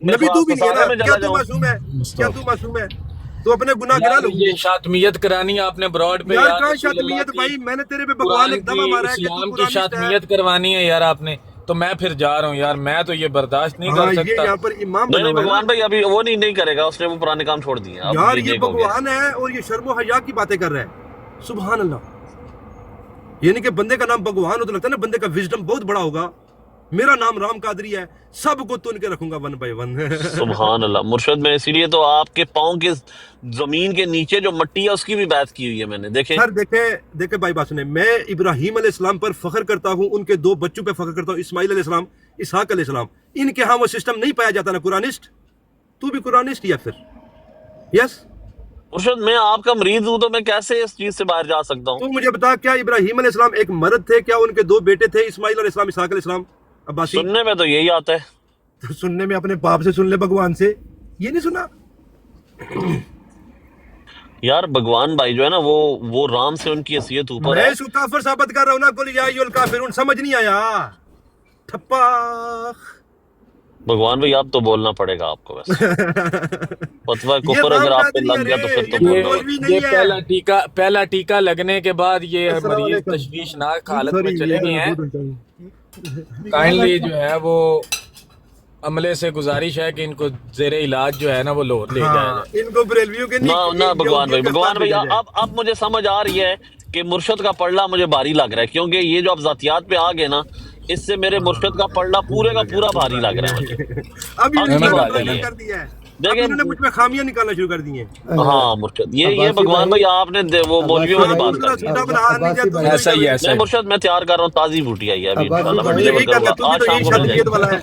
میں نبی تو بھی نہیں ہے خسارے نا. میں کیا چلا تو جاؤں. معصوم ہے؟ کیا تو معصوم ہے؟ تو اپنے گناہ گرا یار لوگوں یہ کو. شاطمیت کرانی ہے آپ نے براڈ پہ. یار کہاں رسول اللہ شاتمیت کی بھائی؟ میں نے تیرے پہ بھگوان قرآن ایک دفعہ کی مارا ہے کہ تو اسلام کی قرآنسٹ ہے. شاطمیت کروانی ہے یار آپ نے. تو میں پھر جا رہا ہوں یار, میں تو یہ برداشت نہیں ہاں کر یہ سکتا. یہاں پر امام نہیں بنا نہیں ہوا ہے بھگوان نا بھائی ابھی وہ نہیں کرے گا, اس نے وہ پرانے کام چھوڑ دیے. اب یار, یہ نیک ہو گیا. بھگوان ہے اور یہ شرم و حیا کی باتیں کر رہا ہے. سبحان اللہ. یعنی کہ بندے کا نام بھگوان ہو تو لگتا ہے نا بندے کا وزڈم بہت بڑا ہوگا. میرا نام رام قادری ہے, سب کو تن کے رکھوں گا ون بائی ون. سبحان اللہ. مرشد میں اسی لیے تو آپ کے پاؤں کے زمین کے نیچے جو مٹی ہے اس کی بھی بات کی ہوئی ہے میں نے. دیکھیں سر دیکھیں بھائی بات سنیں, میں ابراہیم علیہ السلام پر فخر کرتا ہوں, ان کے 2 بچوں پہ فخر کرتا ہوں, اسماعیل علیہ السلام, اسحاق علیہ السلام. ان کے ہاں وہ سسٹم نہیں پایا جاتا نا قرآنسٹ. تو بھی قرآنسٹ ہی ہے پھر. یس, مرشد میں آپ کا مریض ہوں تو میں کیسے اس چیز سے باہر جا سکتا ہوں؟ تو مجھے بتا, کیا ابراہیم علیہ السلام ایک مرد تھے؟ کیا ان کے 2 بیٹے تھے, اسماعیل علیہ السلام, اسحاق علیہ السلام, عباسی؟ سننے میں تو یہی آتا ہے. تو سننے میں اپنے باپ سے سن لے, بھگوان سے یہ نہیں سنا. یار بھگوان بھائی جو ہے نا وہ رام سے ان کی حیثیت اوپر میں ہے. اس کو کافر ثابت کر رہا ہوں نا, قل یا ایھا الکافرون. سمجھ نہیں آیا ٹھپا. بھگوان بھائی آپ تو بولنا پڑے گا آپ کو ویسے. فتویٰ یہ کفر رام اگر آپ پہ قادری لگ ہے گیا تو رے, پھر تو یہ کوئی بولنا مولوی یہ نہیں ہے. پہلا ٹیکا لگنے کے بعد یہ السلام مریض علیکم. تشویشناک حالت سوری, میں چلے گئے ہیں. ہیں. کائنڈلی جو ہے وہ عملے سے گزارش ہے کہ ان کو زیر علاج جو ہے نا وہ لاہور لے جایا ہاں, جائے. ان کو بریلویوں کے نہ بھگوان بھائی اب مجھے سمجھ آ رہی ہے کہ مرشد کا پڑھنا مجھے بھاری لگ رہا ہے, کیونکہ یہ جو آپ ذاتیات پہ آ گئے نا, اس سے میرے مرشد کا پڑھنا پورے کا پورا بھاری لگ رہا ہے مجھے. ابھی حق انہوں کی نے بات ہے مجھے یہ. کر دیا ہے. اب دیکھیں انہوں نے مجھ میں خامیاں نکالنا شروع کر دی ہیں. ہاں مرشد یہ عباسی بھگوان بھائی, بھائی آپ نے وہ مولویوں والی بات دوسرا کر دی. سیدھا بنا نہیں عباسی جاتا. بھائی, ایسا ہی ایسا نہیں ہی. مرشد میں تیار کر رہا ہوں, تازی بوٹی آئی ہے ابھی عباسی انشاءاللہ میں بھائی, ڈلیور یہی کروں کرنا, گا. تو بھی آج تو شام یہی کو مل جائے شادیت گی. والا ہے.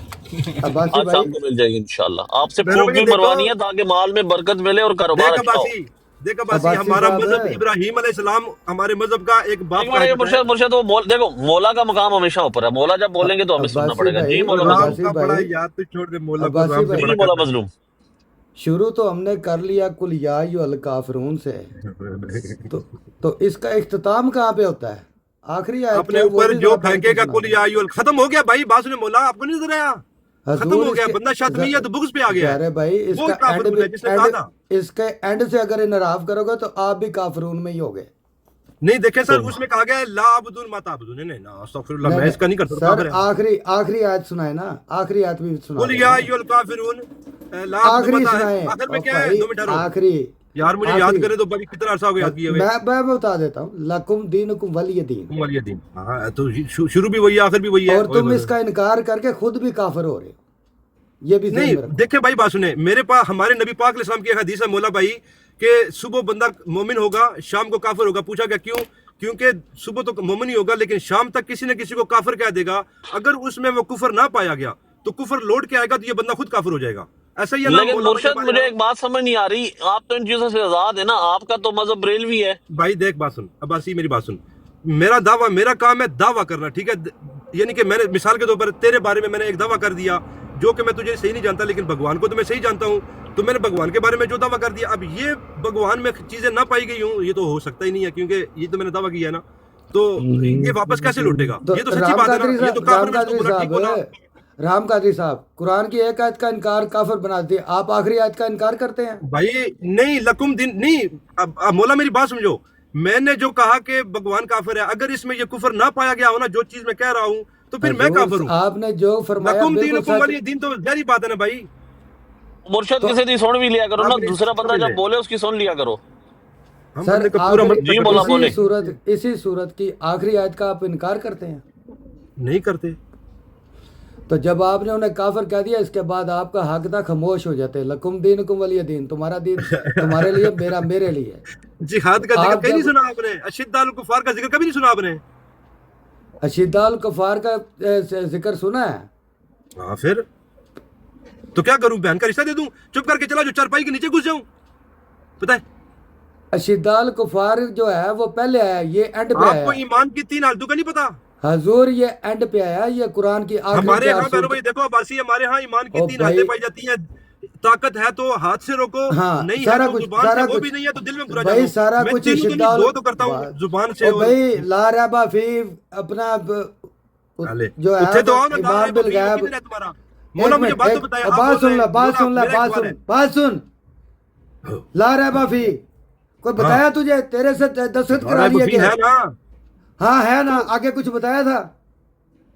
عباسی آج بھائی, شام کو مل جائے گی انشاءاللہ. آپ سے میرا پھوک بھائی بھی دیکھو, مروانی ہے تاکہ مال میں برکت ملے اور کاروبار دیکھ اچھا ہو. عباسی, عباسی ہمارا صاحب مذہب ہے. ابراہیم علیہ السلام ہمارے مذہب کا ایک باپ ایک کا منٹ, یہ حصہ ہے. مرشد وہ دیکھو مولا کا مقام ہمیشہ اوپر ہے. مولا جب بولیں گے تو ہمیں سننا عباسی پڑے گا. جی بھائی, مولا رام مظلوم. کا بڑا بھائی, یاد, تو چھوڑ دے مولا کو, عباسی رام سے بھائی, جی بڑا مولا کرنا مظلوم. شروع تو ہم نے کر لیا قل یا ایھا الکافرون سے, تو اس کا اختتام کہاں پہ ہوتا ہے؟ آخری آیت اپنے کیا ہے وہ اوپر بھی جو ذرا پڑھ پھینکے کے گا سنا کل دیں. یا ایھا ختم ہو گیا بھائی. بات سنے مولا, آپ کو نہیں نظر آیا؟ ختم حضور ہو اس گیا, کے بندہ شاطمیہ تو بغض پہ آ گیا ہے. پیارے بھائی, اس وہ کا کافر اینڈ بنا جس نے کہا تھا. اس کے اینڈ سے اگر انحراف کرو گے تو آپ بھی کافرون میں ہی ہوگے. نہیں دیکھیں سر, اس میں کہا گیا ہے لا عبدون ما تعبدون. نہیں نا, استغفر اللہ, میں اس کا نہیں کرتا. سر کافر ہے. آخری آیت سنائے نا, آخری آیت بھی سنا قل دیں یا نا. ایھا الکافرون, لا عبدون آخری ما سنائے آخر میں اور کیا ہے؟ بھائی, 2 منٹ ٹھہرو آخری یار, مجھے یاد کرے تو بھائی کتنا عرصہ ہو گیا یاد کیے ہوئے. میں بتا دیتا ہوں, لکم دینکم ولی دین. تم ولی دین. ہاں, تو شروع بھی وہی ہے, آخر بھی وہی ہے. اور تم اس کا انکار کر کے خود بھی کافر ہو رہے ہو, یہ بھی ذہن میں نہیں رکھو. دیکھیں بھائی, بات سنیں, میرے پاس ہمارے نبی پاک علیہ السلام کی ایک حدیث ہے مولا بھائی, کہ صبح بندہ مومن ہوگا, شام کو کافر ہوگا. پوچھا گیا کیوں؟ کیونکہ صبح تو مومن ہی ہوگا, لیکن شام تک کسی نہ کسی کو کافر کہہ دے گا. اگر اس میں وہ کفر نہ پایا گیا تو کفر لوٹ کے آئے گا, تو یہ بندہ خود کافر ہو جائے گا. ایسا ہی ہے نا لیکن مولا بھائی مرشد ہمارے مجھے یہاں. ایک بات سمجھ نہیں آ رہی, آپ تو ان چیزوں سے آزاد ہے نا, آپ کا تو مذہب بریلوی ہے. بھائی دیکھ بات سن, عباسی میری بات سن. میرا دعویٰ, میرا کام ہے دعویٰ کرنا, ٹھیک ہے؟ یعنی کہ میں نے مثال کے طور پر تیرے بارے میں نے ایک دعویٰ کر دیا, جو کہ میں تجھے صحیح نہیں جانتا, لیکن بھگوان کو تو میں صحیح جانتا ہوں. تو میں نے بھگوان کے بارے میں جو دعویٰ کر دیا, اب یہ بھگوان میں چیزیں نہ پائی گئی ہوں, یہ تو ہو سکتا ہی نہیں ہے, کیونکہ یہ تو میں نے دعویٰ کیا ہے نا. تو یہ واپس کیسے لوٹے گا؟ تو یہ تو سچی رام بات ہے قادری نا. یہ تو صاحب, کافر رام میں اس کو قادری بولا, ٹھیک بولا. صاحب, رام قادری صاحب, قرآن کی ایک آیت کا انکار کافر بنا دیتے, آپ آخری آیت کا انکار کرتے ہیں. بھائی نہیں, لکم دین نہیں. اب مولا میری بات سمجھو, میں نے جو کہا کہ بھگوان کافر ہے, اگر اس میں یہ کفر نہ پایا گیا ہو نا, جو چیز میں کہہ رہا ہوں, تو پھر میں کافر ہوں. آپ نے جو فرمایا لکم بالکل دینکم سچ. ولی دین, تو ظاہری بات ہے نا بھائی. مرشد کسی دی سن بھی لیا کرو نا, دوسرا بندہ جب بولے اس کی سن لیا کرو. ہم سر بندے کا پورا جی مولا بولے. اسی صورت کی آخری آیت کا آپ انکار کرتے ہیں. نہیں کرتے. تو جب آپ نے انہیں کافر کہہ دیا, اس کے بعد آپ کا حق تھا خاموش ہو جاتے. لکم دینکم ولی دین, تمہارا دین تمہارے لیے, میرا میرے لیے. جہاد کا ذکر کہیں نہیں سنا آپ نے, اشد الکفار کا ذکر کبھی نہیں سنا آپ نے. اشداء الکفار کا ذکر سنا ہے. ہاں پھر تو کیا کروں, بہن کا رشتہ دے دوں, چپ کر کے چلا جو چارپائی کے نیچے گھس جاؤں؟ پتہ ہے اشداء الکفار جو ہے وہ پہلے آیا, یہ اینڈ پہ آپ آیا. کو ایمان کی 3 حالتوں کا نہیں پتا. حضور یہ اینڈ پہ آیا, یہ قرآن کی آخری ہمارے 4 ہاں بہنوں بھائی دیکھو عباسی, ہمارے ہاں ایمان کی 3 حالتیں پائی جاتی ہیں. طاقت ہے تو ہاتھ سے روکو, نہیں ہے تو زبان سے, وہ بھی نہیں ہے تو دل میں برا جانو. بھائی سارا میں کچھ تینوں تو نہیں, 2 تو کرتا ہوں زبان سے. بھائی لا ریب فیہ, اپنا جو ہے ایمان بالغیب. مولا مجھے بات تو بتایا, بات سن لو, بات سن لو, بات سن. لا ریب فیہ کوئی بتایا تجھے, تیرے سے دستخط کرا لیا گیا؟ ہے نا. ہاں ہے نا, آگے کچھ بتایا تھا؟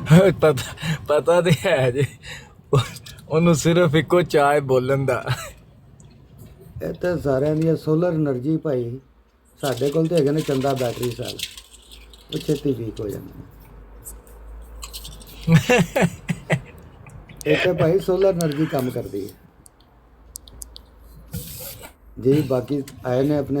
ਪਤਾ ਪਤਾ ਤੇ ਹੈ ਜੀ ਉਹਨੂੰ ਸਿਰਫ ਇੱਕੋ ਚਾਹ ਬੋਲਣ ਦਾ। ਇਹ ਤਾਂ ਸਾਰਿਆਂ ਦੀ ਸੋਲਰ એનર્ਜੀ ਭਾਈ, ਸਾਡੇ ਕੋਲ ਤੇ ਹੈਗੇ ਨੇ ਚੰਦਾ ਬੈਟਰੀ ਸੈੱਲ, ਉਹ ਛੇਤੀ ਵੀਕ ਹੋ ਜਾਂਦੇ ਨੇ। ਇਹ ਤਾਂ ਭਾਈ ਸੋਲਰ એનર્ਜੀ ਕੰਮ ਕਰਦੀ ਹੈ ਜੀ। ਬਾਕੀ ਆਏ ਨੇ ਆਪਣੇ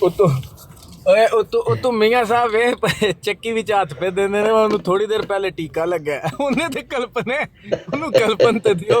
ਉਤੋਂ ਓਏ ਉਤੋਂ ਮੀਆਂ ਸਾਹਿਬ ਇਹ ਚੱਕੀ ਵਿੱਚ ਹੱਥ ਪੇ ਦਿੰਦੇ ਨੇ, ਉਹਨੂੰ ਥੋੜੀ ਦੇਰ ਪਹਿਲੇ ਟੀਕਾ ਲੱਗਾ, ਉਹਨੇ ਤੇ ਕਲਪਨੇ, ਉਹਨੂੰ ਕਲਪਨ ਤੇ ਦਿਓ।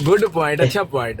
ਗੁੱਡ ਪੁਆਇੰਟ, ਅੱਛਾ ਪੁਆਇੰਟ।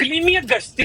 ਕਲੀਮੀਆ ਗਸ਼ਤੀ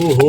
ਓਹੋ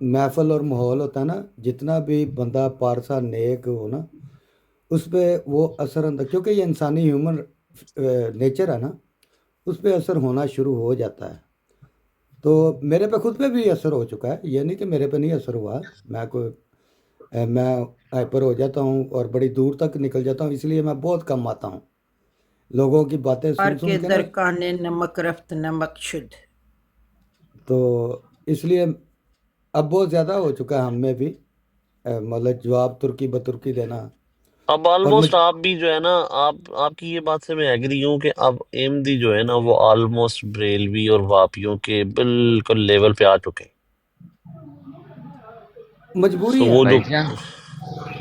محفل اور ماحول ہوتا ہے نا، جتنا بھی بندہ پارسا نیک ہو نا، اس پہ وہ اثر اندر، کیونکہ یہ انسانی ہیومن نیچر ہے نا، اس پہ اثر ہونا شروع ہو جاتا ہے. تو میرے پہ خود پہ بھی اثر ہو چکا ہے، یہ نہیں کہ میرے پہ نہیں اثر ہوا. میں ہائپر ہو جاتا ہوں اور بڑی دور تک نکل جاتا ہوں، اس لیے میں بہت کم آتا ہوں. لوگوں کی باتیں ہر سن کے کے نا، درکانے نمک رفت نمک شد. تو اس لیے اب بہت زیادہ ہو چکا ہے ہم میں بھی، مطلب جواب ترکی بترکی دینا. اب اور آلموسٹ آپ بھی جو ہے نا، آپ کی یہ بات سے میں ایگری ہوں کہ اب احمدی جو ہے نا وہ آلموسٹ بریلوی اور واپیوں کے بالکل لیول پہ آ چکے ہیں. مجبوری سو ہے. وہ جو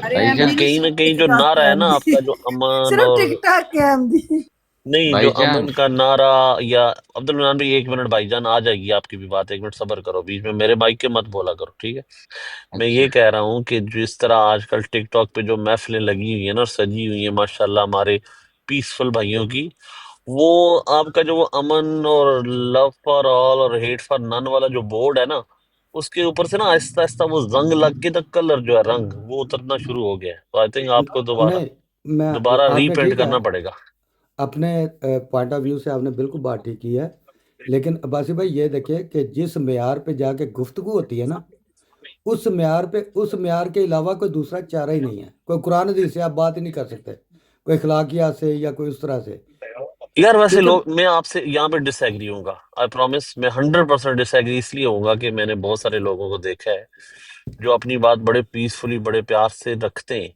ارے وہ احمدی نہیں، کہیں نہ صرف کہیں ٹک جو ٹاک نعرہ کے ہے نا آپ احمدی، کا، جو امن صرف اور ٹک ٹاک کے احمدی. نہیں، جو امن کا نعرہ، یا عبد المنان بھائی ایک منٹ، بھائی جان آ جائے گی آپ کی بھی بات، ایک منٹ صبر کرو، بیچ میں میرے مائک کے مت بولا کرو، ٹھیک ہے. میں یہ کہہ رہا ہوں کہ جس طرح آج کل ٹک ٹاک پہ جو محفلیں لگی ہوئی ہیں نا اور سجی ہوئی ہیں ماشاءاللہ ہمارے پیسفل بھائیوں کی، وہ آپ کا جو وہ امن اور لو فار آل اور ہیٹ فار نن والا جو بورڈ ہے نا، اس کے اوپر سے نا آہستہ آہستہ وہ زنگ لگ کے تو کلر جو ہے رنگ وہ اترنا شروع ہو گیا ہے. تو آئی تھنک آپ کو نہیں، میں دوبارہ آپ ری نے پینٹ ٹھیک ہے، کرنا پڑے گا. اپنے پوائنٹ آف ویو سے آپ نے بالکل بات ٹھیک کی ہے، لیکن عباسی بھائی یہ دیکھیں کہ جس معیار پہ جا کے گفتگو ہوتی ہے نا، اس معیار کے علاوہ کوئی دوسرا چارہ ہی نہیں ہے. کوئی قرآن حدیث سے آپ بات ہی نہیں کر سکتے، کوئی اخلاقیات سے یا کوئی اس طرح سے. یار ویسے کیونکہ میں آپ سے یہاں پہ ڈس ایگری ہوں گا، آئی پرومس. میں 100% ڈس ایگری اس لیے ہوں گا کہ میں نے بہت سارے لوگوں کو دیکھا ہے جو اپنی بات بڑے پیسفلی بڑے پیار سے رکھتے ہیں،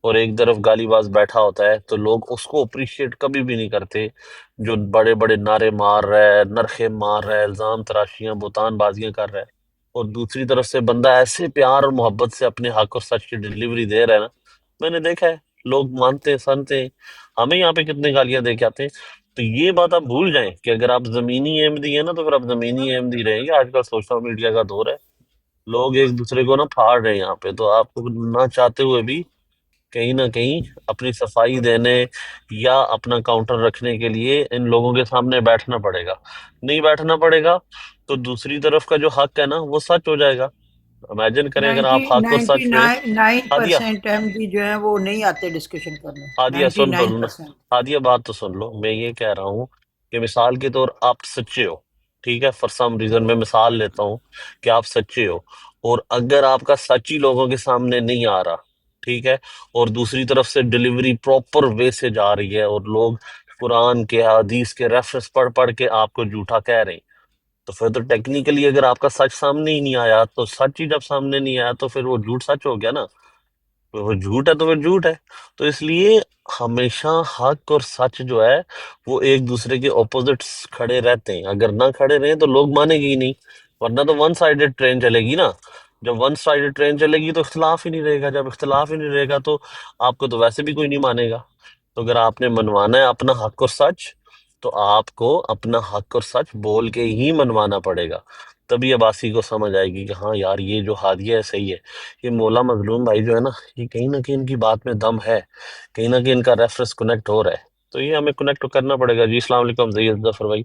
اور ایک طرف گالی باز بیٹھا ہوتا ہے تو لوگ اس کو اپریشیٹ کبھی بھی نہیں کرتے، جو بڑے بڑے نعرے مار رہا ہے، نرخے مار رہا ہے، الزام تراشیاں بہتان بازیاں کر رہا ہے، اور دوسری طرف سے بندہ ایسے پیار اور محبت سے اپنے حق اور سچ کی ڈلیوری دے رہا ہے نا. میں نے دیکھا ہے لوگ مانتے ہیں، سنتے ہیں. ہمیں یہاں پہ کتنے گالیاں دے کے آتے ہیں. تو یہ بات آپ بھول جائیں کہ اگر آپ زمینی احمدی ہیں نا تو پھر آپ زمینی احمدی رہیں گے. آج کل سوشل میڈیا کا دور ہے، لوگ ایک دوسرے کو نا پھاڑ رہے ہیں یہاں پہ، تو آپ کو نہ چاہتے ہوئے بھی کہیں نہ کہیں اپنی صفائی دینے یا اپنا کاؤنٹر رکھنے کے لیے ان لوگوں کے سامنے بیٹھنا پڑے گا. نہیں بیٹھنا پڑے گا تو دوسری طرف کا جو حق ہے نا وہ سچ ہو جائے گا. امیجن کریں اگر آپ حق اور سچ پہ. ہادیہ 99% احمدی جو ہیں وہ نہیں آتے ڈسکشن کرنے. ہادیہ سن تو لو نا، 99%. ہادیہ بات تو سن لو. میں یہ کہہ رہا ہوں کہ مثال کے طور آپ سچے ہو، ٹھیک ہے، فار سم ریزن میں مثال لیتا ہوں کہ آپ سچے ہو، اور اگر آپ کا سچ ہی لوگوں کے سامنے نہیں آ رہا، ٹھیک ہے، اور دوسری طرف سے ڈلیوری پراپر وے سے جا رہی ہے اور لوگ قرآن کے حدیث کے ریفرنس پڑھ پڑھ کے آپ کو جھوٹا کہہ رہے ہیں، تو پھر تو ٹیکنیکلی اگر آپ کا سچ سامنے ہی نہیں آیا تو سچ ہی جب سامنے نہیں آیا تو پھر وہ جھوٹ سچ ہو گیا نا. تو وہ جھوٹ ہے تو وہ جھوٹ ہے. تو اس لیے ہمیشہ حق اور سچ جو ہے وہ ایک دوسرے کے اپوزٹس کھڑے رہتے ہیں. اگر نہ کھڑے رہیں تو لوگ مانیں گے ہی نہیں، ورنہ تو ون سائیڈڈ ٹرین چلے گی نا. جب ون سائیڈڈ ٹرین چلے گی تو اختلاف ہی نہیں رہے گا. جب اختلاف ہی نہیں رہے گا تو آپ کو تو ویسے بھی کوئی نہیں مانے گا. تو اگر آپ نے منوانا ہے اپنا حق اور سچ تو آپ کو اپنا حق اور سچ بول کے ہی منوانا پڑے گا. تبھی عباسی کو سمجھ آئے گی کہ ہاں یار یہ جو ہادیہ ہے صحیح ہے. یہ مولا مظلوم بھائی جو ہے نا، یہ کہیں نہ کہیں ان کی بات میں دم ہے، کہیں نہ کہیں ان کا ریفرنس کنیکٹ ہو رہا ہے. تو یہ ہمیں کنیکٹ کرنا پڑے گا. جی السلام علیکم زید ظفر بھائی،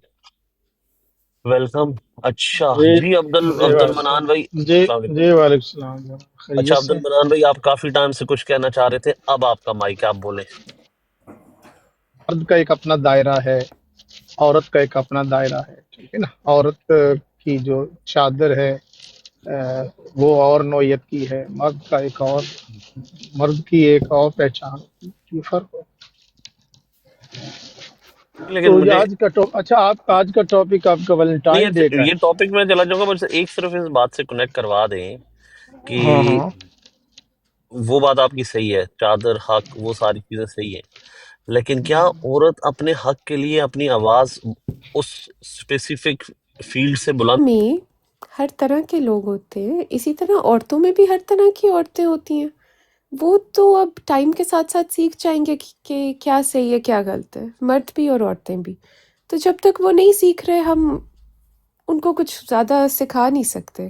ویلکم. اچھا جی جی عبد المنان بھائی السلام علیکم. جی وعلیکم السلام، اچھا خیریت عبد سے؟ المنان بھائی آپ کافی ٹائم سے کچھ کہنا چاہ رہے تھے، اب آپ کا مائک ہے، آپ بولیں. مرد کا ایک اپنا دائرہ ہے، عورت کا ایک اپنا دائرہ ہے، ٹھیک ہے نا. عورت کی جو چادر ہے وہ اور نوعیت کی ہے، مرد کا ایک اور، مرد کی ایک اور پہچان، یہ فرق ہے. لیکن تو یہ مجھے آج کا اچھا، آپ آج کا ٹاپک آپ کا نہیں، ویلنٹائن ڈے کا یہ ہے. ٹاپک میں چلا جاؤں گا، بس ایک صرف اس بات سے کنیکٹ کروا دیں کہ ہاں ہاں وہ بات آپ کی صحیح ہے، چادر حق وہ ساری چیزیں صحیح ہیں، لیکن کیا عورت اپنے حق کے لیے اپنی آواز اس اسپیسیفک فیلڈ سے بلند؟ میں ہر طرح کے لوگ ہوتے ہیں، اسی طرح عورتوں میں بھی ہر طرح کی عورتیں ہوتی ہیں. وہ تو اب ٹائم کے ساتھ ساتھ سیکھ جائیں گے کہ کیا صحیح ہے کیا غلط ہے، مرد بھی اور عورتیں بھی. تو جب تک وہ نہیں سیکھ رہے ہم ان کو کچھ زیادہ سکھا نہیں سکتے.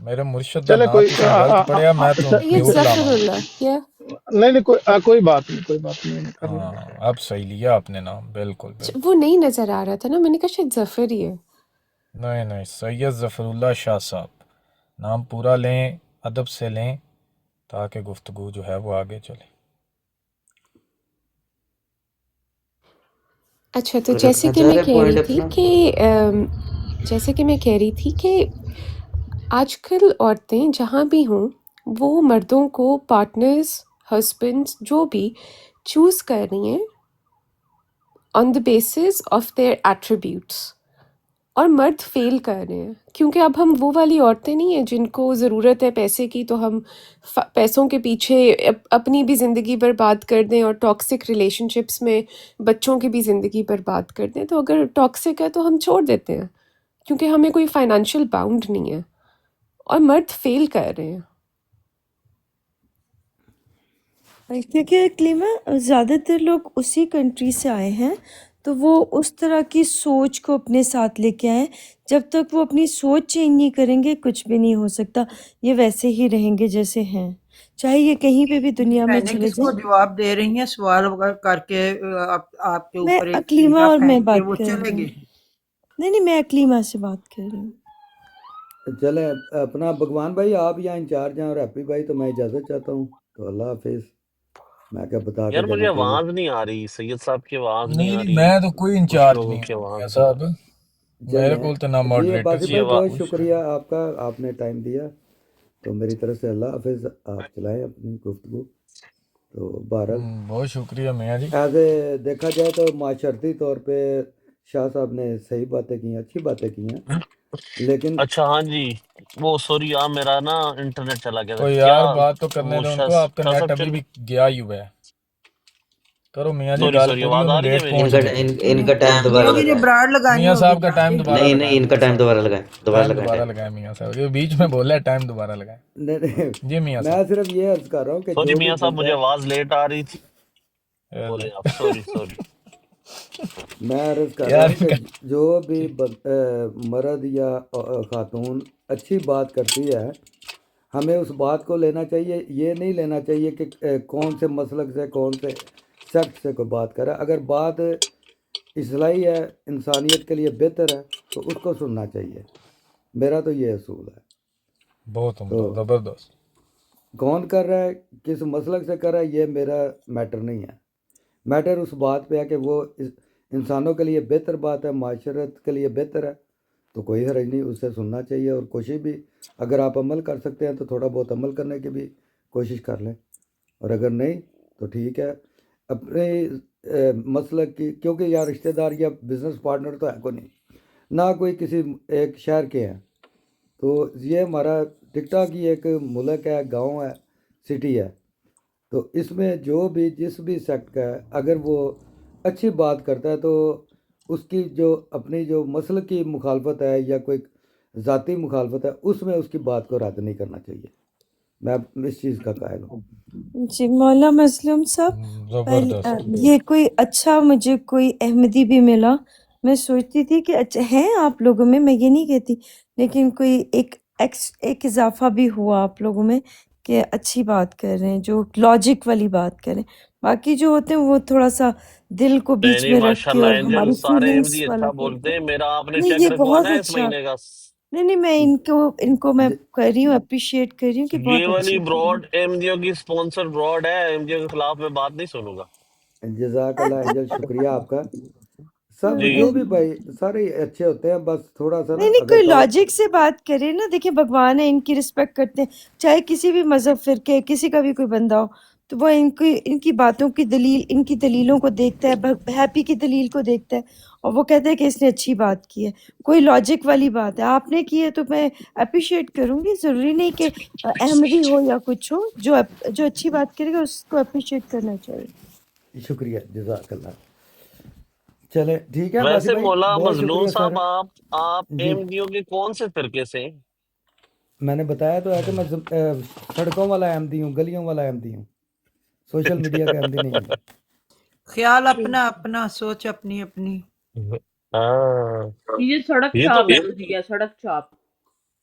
میرے مرشد دا چلے نام کوئی تساں غلط پڑھیا میں تو سید میوٹ ظفر لاواں. اللہ کیا نہیں کوئی بات نہیں کر لیں. ہاں اب صحیح لیا آپ نے نام. بالکل بالکل. وہ نہیں نظر آ رہا تھا نا، میں نے کہا شاید ظفر ہی ہے. نہیں سید ظفر اللہ شاہ صاحب. نام پورا لیں، ادب سے لیں تاکہ گفتگو جو ہے وہ آگے چلے. اچھا تو رکھنا چاہ رہے پوائنٹ اپنا. جیسے کہ میں کہہ رہی تھی کہ آج کل عورتیں جہاں بھی ہوں وہ مردوں کو پارٹنرز، ہسبینڈس جو بھی چوز کر رہی ہیں on the basis of their attributes, اور مرد فیل کر رہے ہیں کیونکہ اب ہم وہ والی عورتیں نہیں ہیں جن کو ضرورت ہے پیسے کی تو ہم پیسوں کے پیچھے اپنی بھی زندگی برباد کر دیں اور ٹاکسک ریلیشن شپس میں بچوں کی بھی زندگی برباد کر دیں. تو اگر ٹاکسک ہے تو ہم چھوڑ دیتے ہیں کیونکہ ہمیں کوئی فائنینشیل باؤنڈ نہیں ہے، اور مرد فیل کر رہے ہیں. کیونکہ اکلیما زیادہ تر لوگ اسی کنٹری سے آئے ہیں تو وہ اس طرح کی سوچ کو اپنے ساتھ لے کے آئے. جب تک وہ اپنی سوچ چینج نہیں کریں گے کچھ بھی نہیں ہو سکتا، یہ ویسے ہی رہیں گے جیسے ہیں، چاہے یہ کہیں پہ بھی دنیا میں بہنیں چلے کس کو جائیں. جواب دے رہی ہیں سوال کر کے آپ کے میں اوپر ایک اکلیما چیزا اور میں پھینک کے بات وہ کر چلے رہی ہوں. گئے. نہیں میں اکلیما سے بات کر رہی ہوں. چلیں اپنا بھگوان بھائی آپ یہاں انچارج ہیں اور ہیپی بھائی تو میں اجازت چاہتا ہوں. تو اللہ حافظ. میں کیا بتا کے یار مجھے جانا چاہیے. آواز نہیں آ رہی، سید صاحب کی آواز نہیں آ نہیں رہی، میں تو کوئی کچھ انچارج لوگوں نہیں کی ہوں آواز میاں صاحب. میرے چلیں کو تو نہ جی ماڈریٹر عباسی کی بھائی صاحب بہت آواز. کچھ. شکریہ آپ کا، آپ نے ٹائم دیا. تو میری طرف سے اللہ حافظ. آپ چلائیں اپنی گفتگو. تو بہرحال بہت شکریہ میاں جی. ایز اے دیکھا جائے تو معاشرتی طور پہ شاہ صاحب نے صحیح باتیں کی ہیں، اچھی باتیں کی ہیں، لیکن اچھا ہاں جی، وہ سوری آپ میرا نا انٹرنیٹ چلا گیا تھا کوئی کیا. یار بات تو کرنے وہ دو ان شاہ کو، آپ کا شاہ نیٹ صاحب ابھی چل، بھی گیا ہی ہوا ہے. کرو میاں جی سوری گل سوری پوری، آواز آ انہوں رہی ہے لیٹ میری؟ پہنچ گئے. ان کا ٹائم دوبارہ میاں جی نے لگائیں. براڑ لگانی میاں ہوگی صاحب کا جان ٹائم کے. دوبارہ نہیں لگائیں. ان کا میاں ٹائم صاحب دوبارہ لگائیں. ٹائم لگائیں دوبارہ لگائیں. میاں صاحب یہ بیچ میں بولا ہے ٹائم دوبارہ لگائیں. نہیں، جی میاں میں صاحب. صرف یہ عرض کر رہا ہوں کہ سوری جو بھی میاں صاحب بندہ، مجھے آواز لیٹ آ رہی تھی، بولیں آپ. سوری میں عرض کر رہا یار ہوں کہ جو بھی مرد یا خاتون اچھی بات کرتی ہے ہمیں اس بات کو لینا چاہیے. یہ نہیں لینا چاہیے کہ کون سے مسلک سے کون سے سیکٹ سے کوئی بات کرے. اگر بات اصلاحی ہے، انسانیت کے لیے بہتر ہے تو اس کو سننا چاہیے. میرا تو یہ اصول ہے. بہت تو عمدہ، زبردست. کون کر رہا ہے، کس مسلک سے کر رہا ہے، یہ میرا میٹر نہیں ہے. میٹر اس بات پہ ہے کہ وہ انسانوں کے لیے بہتر بات ہے، معاشرت کے لیے بہتر ہے تو کوئی حرج نہیں، اسے سننا چاہیے. اور کوشش بھی اگر آپ عمل کر سکتے ہیں تو تھوڑا بہت عمل کرنے کی بھی کوشش کر لیں، اور اگر نہیں تو ٹھیک ہے. اپنے مسلک کی، کیونکہ یار رشتہ دار یا بزنس پارٹنر تو ہے کوئی نہیں، نہ کوئی کسی ایک شہر کے ہیں. تو یہ ہمارا ٹک ٹاک کی ایک ملک ہے، گاؤں ہے، سٹی ہے. تو اس میں جو بھی جس بھی سیکٹ کا ہے اگر وہ اچھی بات کرتا ہے تو اس کی جو اپنی جو مسلک کی مخالفت ہے یا کوئی ذاتی مخالفت ہے اس میں اس کی بات کو رد نہیں کرنا چاہیے. میں اس چیز کا قائل ہوں. جی مولا مسلم صاحب، زبردست. یہ کوئی اچھا مجھے کوئی احمدی بھی ملا. میں سوچتی تھی کہ اچھا ہیں آپ لوگوں میں یہ نہیں کہتی، لیکن کوئی ایک اضافہ بھی ہوا آپ لوگوں میں کہ اچھی بات کر رہے ہیں، جو لاجک والی بات کریں. باقی جو ہوتے ہیں وہ تھوڑا سا دل کو نہیں بیچ نہیں میں رکھ ماشاء کے اللہ اور اینجل، ہماری سارے فیلنگس احمدی والا اچھا کرتے بولتے ہیں. ہیں. میرا آپ نے نہیں چیک یہ رکھوانا بہت ہے اس اچھا. مہینے کا. نہیں میں ان کو میں کر رہی ہوں، اپریشیٹ کر رہی ہوں کہ یہ بہت والی اچھی چیز ہے. براڈ احمدیوں کی سپانسر براڈ ہے، احمدیوں کے خلاف میں بات نہیں سنوں گا. جزاک اللہ اینجل، شکریہ آپ کا. سب جی جو بھی بھائی سارے اچھے ہوتے ہیں، بس تھوڑا سا نا نہیں اگر کوئی لاجک سے بات کرے نا. دیکھیں بھگوان ہے، ان کی رسپیکٹ کرتے ہیں، چاہے کسی بھی مذہب فرقے کسی کا بھی کوئی بندہ ہو تو وہ ان کی باتوں کی دلیل، ان کی دلیلوں کو دیکھتا ہے، ہیپی کی دلیل کو دیکھتا ہے اور وہ کہتا ہے کہ اس نے اچھی بات کی ہے. کوئی لاجک والی بات ہے آپ نے کی ہے تو میں اپریشیٹ کروں گی. ضروری نہیں کہ احمدی ہو یا کچھ ہو، جو اچھی بات کرے گا اس کو اپریشیٹ کرنا چاہیے. شکریہ، جزاک اللہ. چلے ٹھیک ہے باسی ویسے بھائی، مولا بہت مظلوم شکریہ سر. صاحب، آپ جی احمدیوں کے کون سے فرقے سے ہیں؟ میں نے بتایا تو ہے کہ میں سڑکوں والا احمدی ہوں، گلیوں والا احمدی ہوں، سوشل میڈیا کا احمدی نہیں ہوں میں. خیال اپنا اپنا، سوچ اپنی اپنی. ہاں یہ سڑک یہ تو چھاپ ہو رہی ہے، سڑک چھاپ.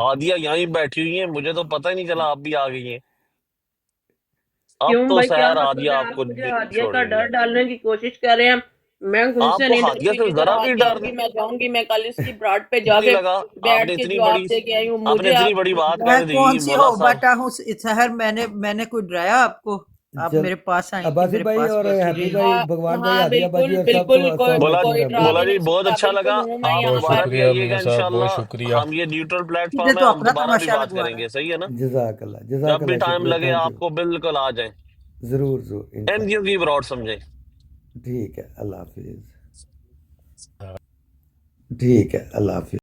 ہادیہ یہیں بیٹھی ہوئی ہیں، مجھے تو پتہ ہی نہیں چلا آپ بھی آ گئی ہیں۔ اب کیوں تو بھائی کیا سحر مطلب ہادیہ ہے؟ آپ آپ کو مجھے نہیں ہادیہ کا چھوڑیں ڈر گی۔ ڈالنے کی کوشش کر رہے ہیں، میں گھر آپ سے کو نہیں ہادیہ ڈرتی، سے جدھر ذرا بھی ہادیہ ڈر ہوگی میں جاؤں گی، میں کل اس کی براڈ پہ جا نہیں کے لگا؟ آپ بیٹھ نے کے اتنی جواب بڑی دے کے آئی ہوں، آپ نے مجھے اتنی آپ بڑی بات میں کہہ دی کون سی مولا ہو صاحب۔ بیٹا ہوں سحر، میں نے کوئی ڈرایا آپ کو؟ آپ چل میرے پاس آئی تھی، عباسی میرے بھائی پاس اور بیٹھی ہیپی رہی۔ بھائی، بھگوان بھائی، ہاں ہادیہ باجی بالکل اور سب کو بالکل، السلام مولا علیکم کوئی ورحمۃ مولا اللہ۔ جی ڈراوے بہت نفسی اچھا بالکل لگا، ہوں میں آپ یہاں بہت پر۔ دوبارہ بھی شکریہ آئیے گا میاں صاحب، بہت انشاءاللہ، شکریہ۔ ہم یہ نیوٹرل پلیٹ مجھے فارم ہے، تو ہم اپنا دوبارہ بھی تماشا بات کریں لگوانا گے، صحیح ہے نا؟ جزاک اللہ، جزاک جب بھی اللہ، ٹائم شکریہ، لگے تھینک آپ یو، کو بالکل آ جائیں، ضرور ضرور این کیو انشاءاللہ۔ کی براڈ سمجھیں۔ ٹھیک ہے، اللہ حافظ۔ ٹھیک ہے، اللہ حافظ۔